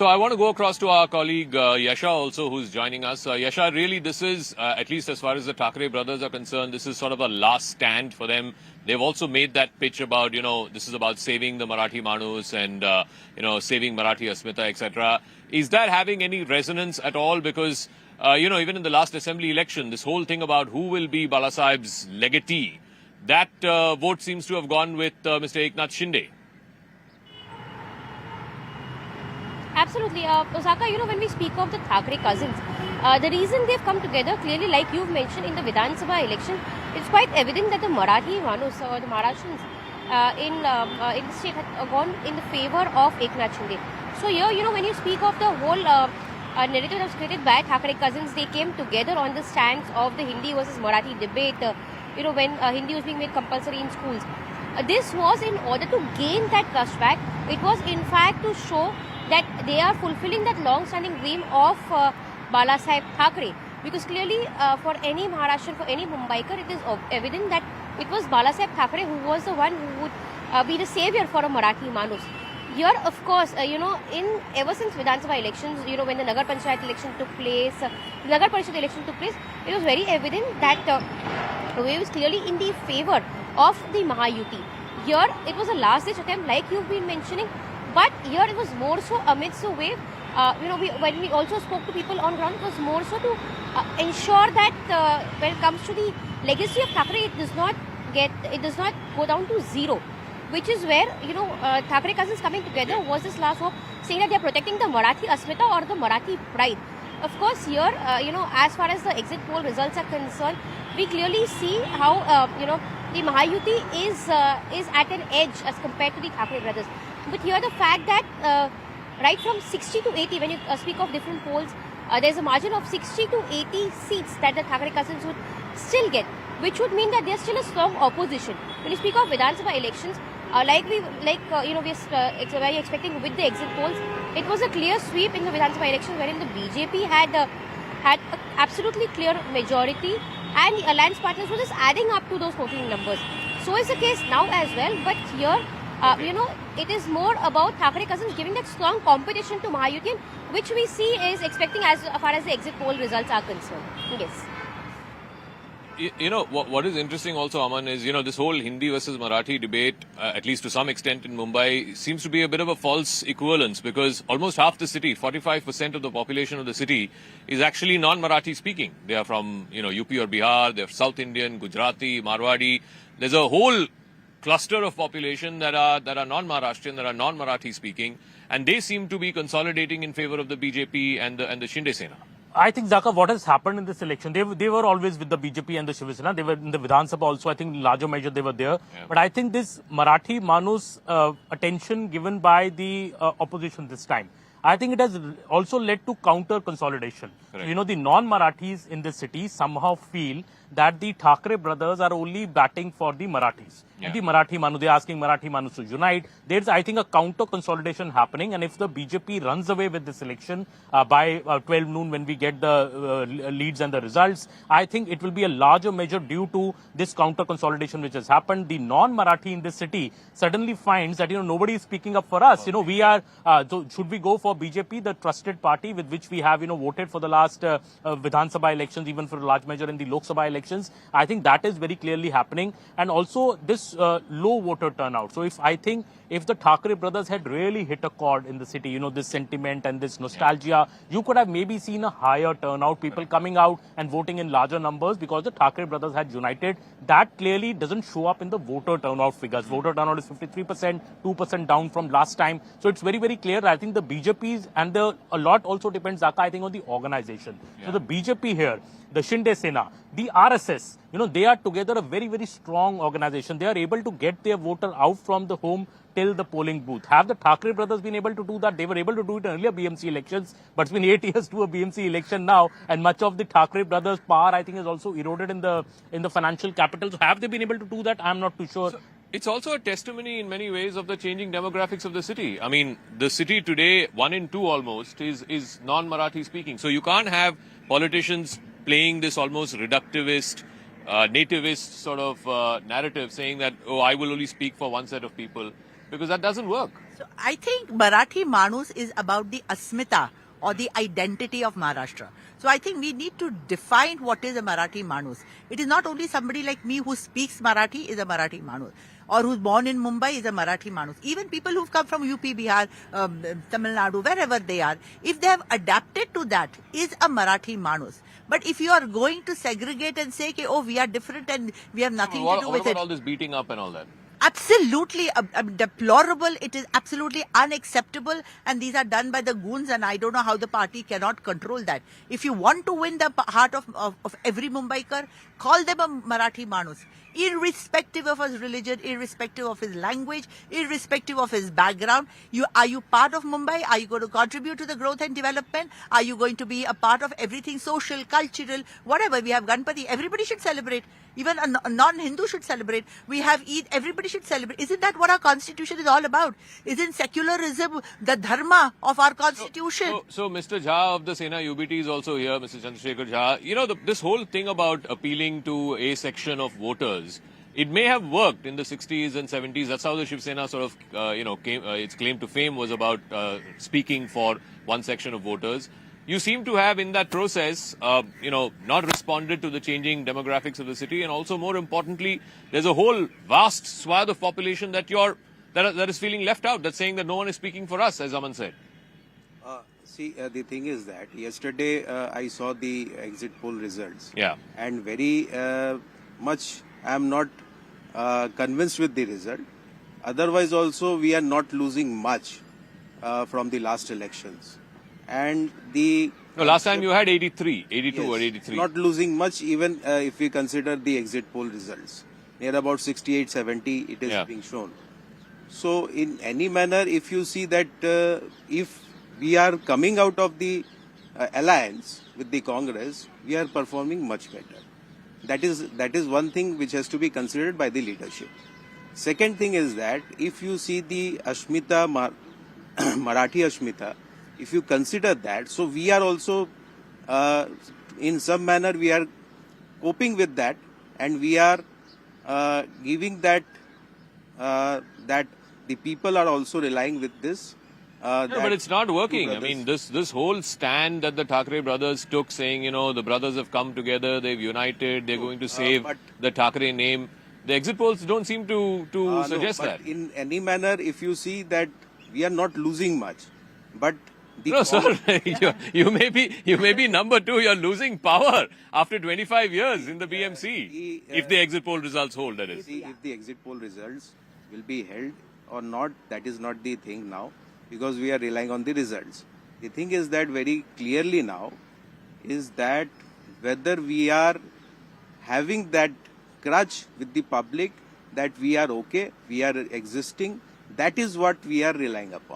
So I want to go across to our colleague Yasha also, who's joining us. Yasha, really, this is, at least as far as the Thackeray brothers are concerned, this is sort of a last stand for them. They've also made that pitch about, this is about saving the Marathi Manus and, saving Marathi Asmita, etc. Is that having any resonance at all? Because, even in the last assembly election, this whole thing about who will be Balasaheb's legatee, that vote seems to have gone with Mr. Eknath Shinde. Absolutely. Osaka, when we speak of the Thackeray cousins, the reason they've come together, clearly, like you've mentioned in the Vidhan Sabha election, it's quite evident that the Marathi Manus or the Maharashtrians in the state have gone in the favor of Eknath Shinde. So here, when you speak of the whole narrative that was created by Thackeray cousins, they came together on the stance of the Hindi versus Marathi debate, when Hindi was being made compulsory in schools. This was in order to gain that trust back. It was in fact to show that they are fulfilling that long-standing dream of Balasaheb Thackeray. Because clearly for any Maharashtrian, for any Mumbaiker, it is evident that it was Balasaheb Thackeray who was the one who would be the savior for a Marathi Manus. Here, of course, ever since Vidhan Sabha elections, when the Nagar Panchayat election took place, Nagar Parishad election took place, it was very evident that the wave is clearly in the favor of the Mahayuti. Here, it was a last-ditch attempt, like you've been mentioning, but here it was more so amidst the wave. When we also spoke to people on ground, it was more so to ensure that when it comes to the legacy of Thackeray, it does not go down to zero. Which is where, Thackeray cousins coming together was this last hope, saying that they are protecting the Marathi Asmita or the Marathi pride. Of course, here, as far as the exit poll results are concerned, we clearly see how, the Mahayuti is at an edge as compared to the Thackeray brothers. But here the fact that right from 60 to 80, when you speak of different polls, there's a margin of 60 to 80 seats that the Thackeray cousins would still get, which would mean that there's still a strong opposition. When you speak of Vidhan Sabha elections, we're very expecting with the exit polls, it was a clear sweep in the Vidhan Sabha elections wherein the BJP had an absolutely clear majority and the alliance partners were just adding up to those voting numbers. So is the case now as well, but here, it is more about Thackeray cousins giving that strong competition to Mahayuti, which we see is expecting as far as the exit poll results are concerned. Yes. What is interesting also, Aman, is, this whole Hindi versus Marathi debate, at least to some extent in Mumbai, seems to be a bit of a false equivalence because almost half the city, 45% of the population of the city is actually non-Marathi speaking. They are from, UP or Bihar, they're South Indian, Gujarati, Marwadi. There's a whole cluster of population that are non-Maharashtrian, that are non-Marathi speaking, and they seem to be consolidating in favor of the BJP and the Shinde Sena. I think, Zaka, what has happened in this election, they were always with the BJP and the Shiv Sena. They were in the Vidhan Sabha also. I think in larger measure they were there. Yeah. But I think this Marathi Manus attention given by the opposition this time, I think it has also led to counter consolidation. Correct. The non-Marathis in the city somehow feel that the Thackeray brothers are only batting for the Marathis. Yeah. And the Marathi Manu, they're asking Marathi Manus to unite. There's, I think, a counter consolidation happening. And if the BJP runs away with this election by 12 noon when we get the leads and the results, I think it will be a larger measure due to this counter consolidation which has happened. The non-Marathi in this city suddenly finds that, nobody is speaking up for us. We are, so should we go for BJP, the trusted party with which we have, voted for the last Vidhan Sabha elections, even for a large measure in the Lok Sabha elections. I think that is very clearly happening. And also this low voter turnout. So if the Thackeray brothers had really hit a chord in the city, this sentiment and this nostalgia, you could have maybe seen a higher turnout, people coming out and voting in larger numbers because the Thackeray brothers had united. That clearly doesn't show up in the voter turnout figures. Voter turnout is 53%, 2% down from last time. So it's very, very clear. I think the BJP's and a lot also depends, Zaka, I think, on the organization. Yeah. So the BJP here, the Shinde Sena, the RSS, they are together a very, very strong organization. They are able to get their voter out from the home till the polling booth. Have the Thackeray brothers been able to do that? They were able to do it in earlier BMC elections, but it's been 8 years to a BMC election now, and much of the Thackeray brothers' power, I think, is also eroded in the financial capital. So have they been able to do that? I'm not too sure. It's also a testimony in many ways of the changing demographics of the city. I mean, the city today, 1 in 2 almost, is non-Marathi speaking. So you can't have politicians playing this almost reductivist, nativist sort of narrative saying that, I will only speak for one set of people. Because that doesn't work. So I think Marathi Manus is about the asmita or the identity of Maharashtra. So I think we need to define what is a Marathi Manus. It is not only somebody like me who speaks Marathi is a Marathi Manus, or who's born in Mumbai is a Marathi Manus. Even people who've come from UP, Bihar, Tamil Nadu, wherever they are, if they have adapted to that, is a Marathi Manus. But if you are going to segregate and say, okay, oh, we are different and we have nothing to do What with about it. all this beating up and all that? Absolutely deplorable. It is absolutely unacceptable, and these are done by the goons, and I don't know how the party cannot control that. If you want to win the heart of every Mumbaikar, call them a Marathi Manus, irrespective of his religion, irrespective of his language, irrespective of his background. Are you part of Mumbai? Are you going to contribute to the growth and development? Are you going to be a part of everything social, cultural, whatever? We have Ganpati. Everybody should celebrate. Even a non-Hindu should celebrate. We have Eid. Everybody should celebrate. Isn't that what our constitution is all about? Isn't secularism the dharma of our constitution? So Mr. Jha of the Sena UBT is also here, Mr. Chandrasekhar Jha. You know, this whole thing about appealing to a section of voters, it may have worked in the 60s and 70s. That's how the Shiv Sena sort of, came, its claim to fame was about speaking for one section of voters. You seem to have, in that process, not responded to the changing demographics of the city, and also, more importantly, there's a whole vast swath of population that is feeling left out. That's saying that no one is speaking for us, as Aman said. The thing is that yesterday I saw the exit poll results. Yeah. And very much I am not convinced with the result. Otherwise, also we are not losing much from the last elections. And Last time you had 82 yes, or 83. Not losing much, even if we consider the exit poll results. Near about 68, 70, it is being shown. So, in any manner, if you see that if we are coming out of the alliance with the Congress, we are performing much better. That is one thing which has to be considered by the leadership. Second thing is that if you see the Ashmita, Marathi Ashmita, if you consider that, so we are also, in some manner, we are coping with that, and we are giving that that the people are also relying with this. But it's not working. I mean, this whole stand that the Thackeray brothers took, saying, the brothers have come together, they've united, they're going to save the Thackeray name. The exit polls don't seem to suggest that. In any manner, if you see that we are not losing much, but no, sir, you may be number 2. You're losing power after 25 years in the BMC. If the exit poll results hold, that is. See, if the exit poll results will be held or not, that is not the thing now, because we are relying on the results. The thing is that very clearly now is that whether we are having that crutch with the public, that we are okay, we are existing, that is what we are relying upon.